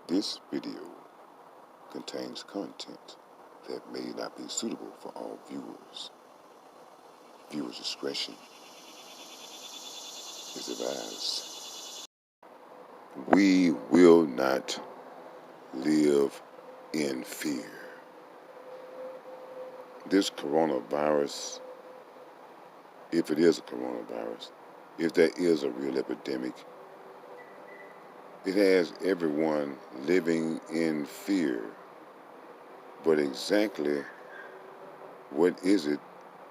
This video contains content that may not be suitable for all viewers. Viewers' discretion is advised. We will not live in fear. This coronavirus, if it is a coronavirus, if there is a real epidemic, it has everyone living in fear. But exactly what is it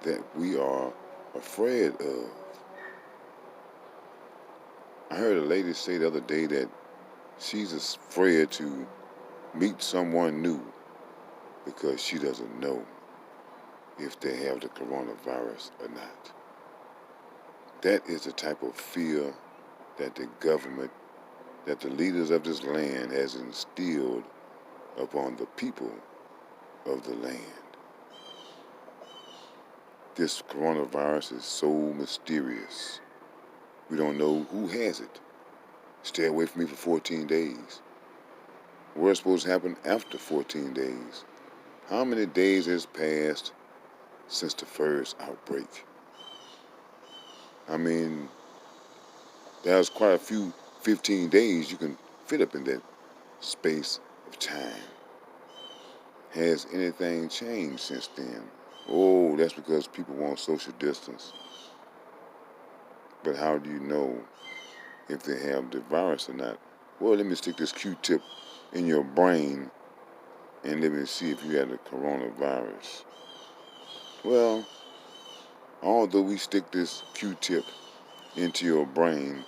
that we are afraid of? I heard a lady say the other day that she's afraid to meet someone new because she doesn't know if they have the coronavirus or not. That is the type of fear that the government, that the leaders of this land has instilled upon the people of the land. This coronavirus is so mysterious. We don't know who has it. Stay away from me for 14 days. What's supposed to happen after 14 days? How many days has passed since the first outbreak? I mean, there's quite a few 15 days you can fit up in that space of time. Has anything changed since then? Oh, that's because people want social distance. But how do you know if they have the virus or not? Well, let me stick this Q-tip in your brain and let me see if you have the coronavirus. Well, although we stick this Q-tip into your brain,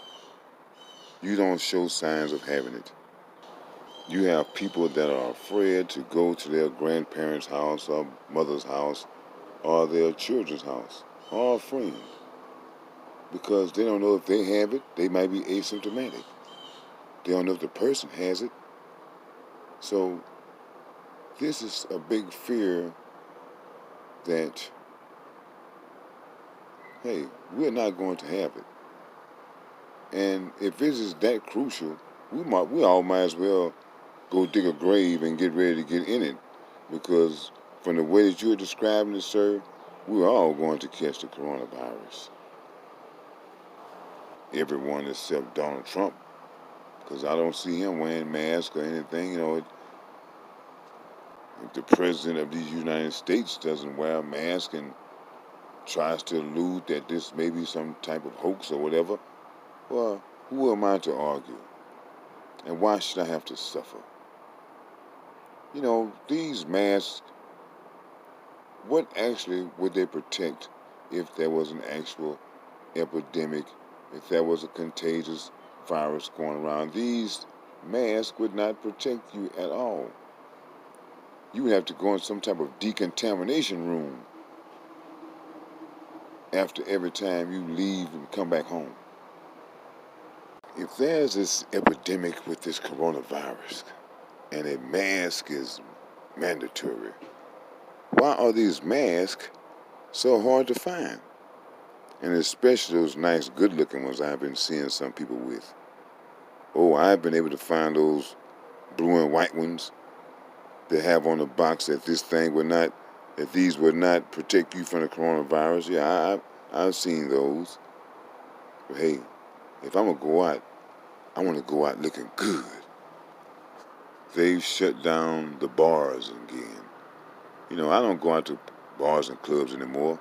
you don't show signs of having it. You have people that are afraid to go to their grandparents' house or mother's house or their children's house or a friend because they don't know if they have it. They might be asymptomatic. They don't know if the person has it. So this is a big fear that, hey, we're not going to have it. And if this is that crucial, we all might as well go dig a grave and get ready to get in it, because from the way that you're describing it, sir, we're all going to catch the coronavirus. Everyone except Donald Trump, because I don't see him wearing masks or anything. If the president of the United States doesn't wear a mask and tries to allude that this may be some type of hoax or whatever, well, who am I to argue? And why should I have to suffer? These masks, what actually would they protect if there was an actual epidemic, if there was a contagious virus going around? These masks would not protect you at all. You would have to go in some type of decontamination room after every time you leave and come back home. If there's this epidemic with this coronavirus and a mask is mandatory, why are these masks so hard to find? And especially those nice, good-looking ones I've been seeing some people with. Oh, I've been able to find those blue and white ones that have on the box that these would not protect you from the coronavirus. Yeah, I've seen those. But hey, if I'm gonna go out, I want to go out looking good. They've shut down the bars again. I don't go out to bars and clubs anymore.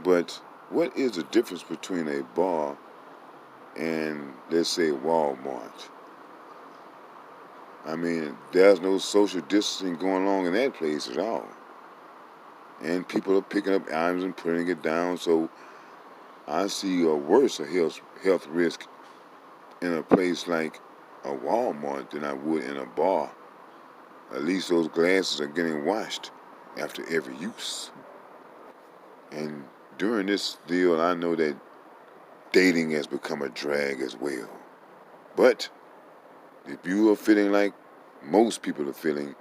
But what is the difference between a bar and, let's say, Walmart? I mean, there's no social distancing going on in that place at all. And people are picking up items and putting it down. So I see a worse health risk in a place like a Walmart than I would in a bar. At least those glasses are getting washed after every use. And during this deal, I know that dating has become a drag as well. But if you are feeling like most people are feeling,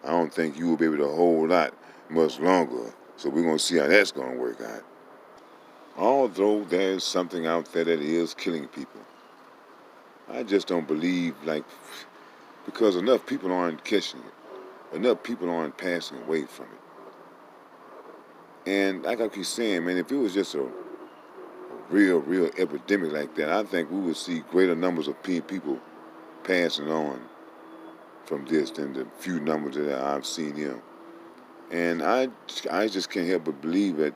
I don't think you will be able to hold out much longer. So we're going to see how that's going to work out. Although there's something out there that is killing people, I just don't believe, like, because enough people aren't catching it. Enough people aren't passing away from it. And like I keep saying, man, if it was just a real epidemic like that, I think we would see greater numbers of people passing on from this than the few numbers that I've seen here. And I just can't help but believe that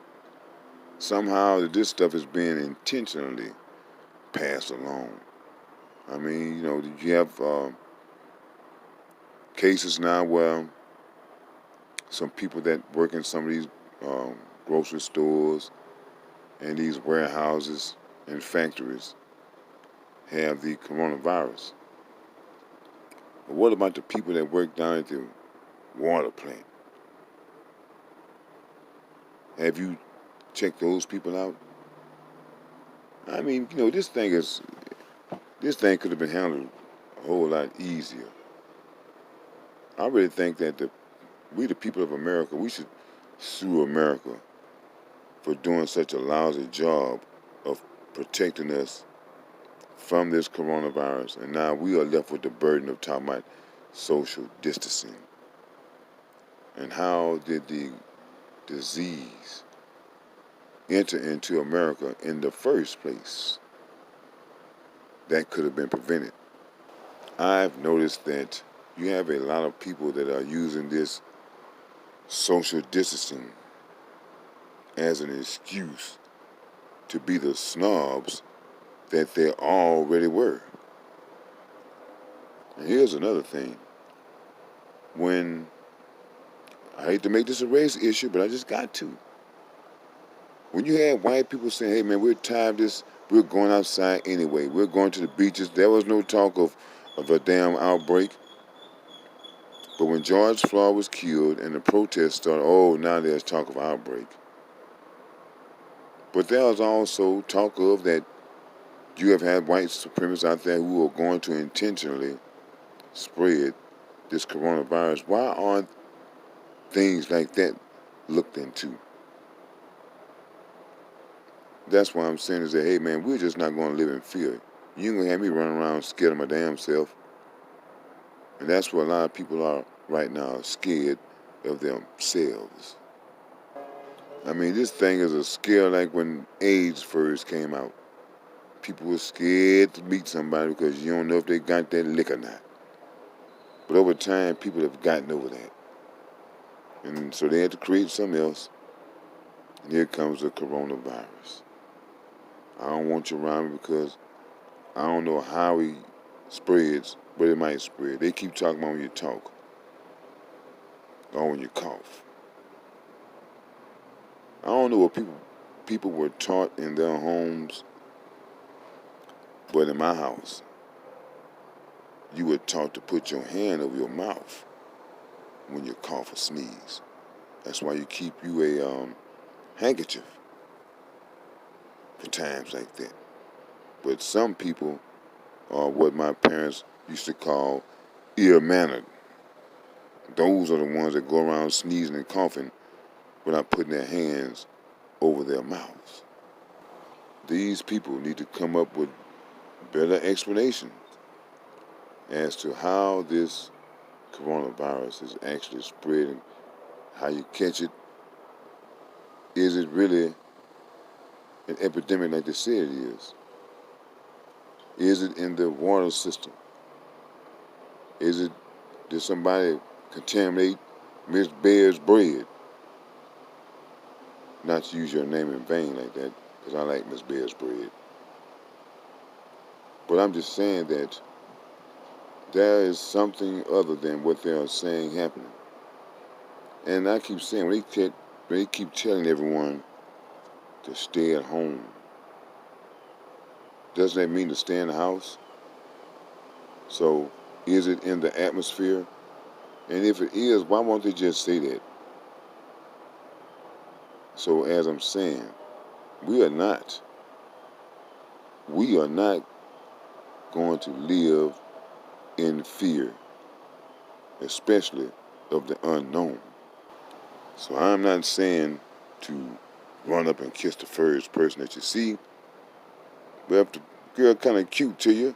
somehow this stuff is being intentionally passed along. I mean, you have cases now where some people that work in some of these um, grocery stores and these warehouses and factories have the coronavirus. But what about the people that work down at the water plant? Have you checked those people out? I mean, this thing could have been handled a whole lot easier. I really think that we, the people of America, we should sue America for doing such a lousy job of protecting us from this coronavirus. And now we are left with the burden of talking about social distancing. And how did the disease enter into America in the first place? That could have been prevented. I've noticed that you have a lot of people that are using this social distancing as an excuse to be the snobs that they already were. And here's another thing. When, I hate to make this a race issue, but I just got to. When you had white people saying, hey man, we're tired of this, we're going outside anyway, we're going to the beaches, there was no talk of a damn outbreak. But when George Floyd was killed and the protests started, now there's talk of outbreak. But there was also talk of that you have had white supremacists out there who are going to intentionally spread this coronavirus. Why aren't things like that looked into? That's why I'm saying is that, hey man, we're just not going to live in fear. You ain't going to have me running around scared of my damn self. And that's what a lot of people are right now, scared of themselves. I mean, this thing is a scare like when AIDS first came out. People were scared to meet somebody because you don't know if they got that lick or not. But over time, people have gotten over that. And so they had to create something else. And here comes the coronavirus. I don't want you around me because I don't know how he spreads, but it might spread. They keep talking about when you talk or when you cough. I don't know what people were taught in their homes, but in my house, you were taught to put your hand over your mouth when you cough or sneeze. That's why you keep you a handkerchief for times like that. But some people are what my parents used to call ear-mannered. Those are the ones that go around sneezing and coughing without putting their hands over their mouths. These people need to come up with better explanations as to how this coronavirus is actually spreading, how you catch it. Is it really an epidemic like they say it is? Is it in the water system? Did somebody contaminate Miss Bear's bread? Not to use your name in vain like that, because I like Miss Bear's bread. But I'm just saying that there is something other than what they are saying happening. And I keep saying, when they keep telling everyone to stay at home, doesn't that mean to stay in the house? So is it in the atmosphere? And if it is, why won't they just say that? So as I'm saying, we are not going to live in fear, especially of the unknown. So I'm not saying to run up and kiss the first person that you see, but if the girl kind of cute to you,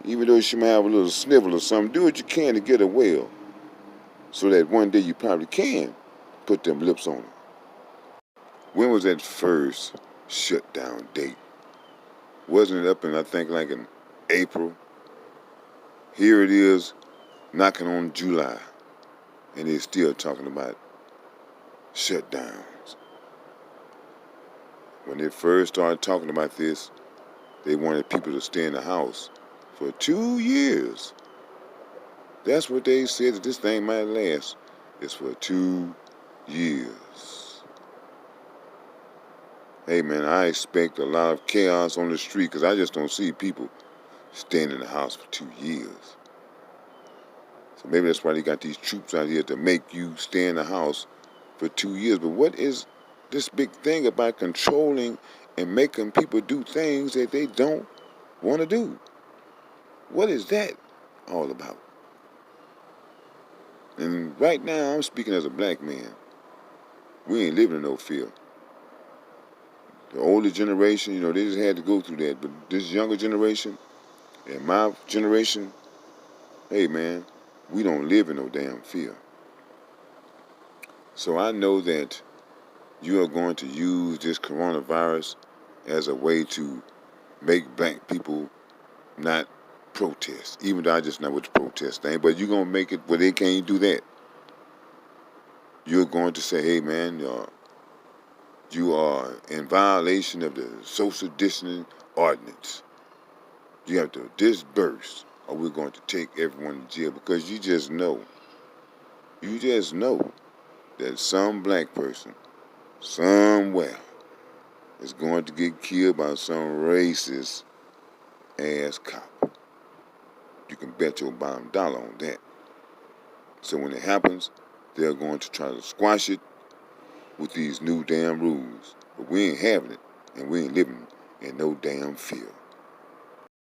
Even though she might have a little snivel or something, do what you can to get her well, so that one day you probably can put them lips on her. When was that first shutdown date? Wasn't it up in, I think, like in April? Here it is, knocking on July, and they're still talking about shutdowns. When they first started talking about this, they wanted people to stay in the house for 2 years. That's what they said, that this thing might last. It's for 2 years. Hey man, I expect a lot of chaos on the street because I just don't see people staying in the house for 2 years. So maybe that's why they got these troops out here to make you stay in the house for 2 years. But what is this big thing about controlling and making people do things that they don't want to do? What is that all about? And right now, I'm speaking as a black man. We ain't living in no fear. The older generation, they just had to go through that. But this younger generation and my generation, hey man, we don't live in no damn fear. So I know that you are going to use this coronavirus as a way to make black people not protest. Even though I just know what the protest thing, but you're going to make it where they can't do that. You're going to say, hey man, you are in violation of the social distancing ordinance. You have to disperse or we're going to take everyone to jail, because you just know that some black person somewhere is going to get killed by some racist ass cop. You can bet your bottom dollar on that. So when it happens, they're going to try to squash it with these new damn rules. But we ain't having it, and we ain't living in no damn fear.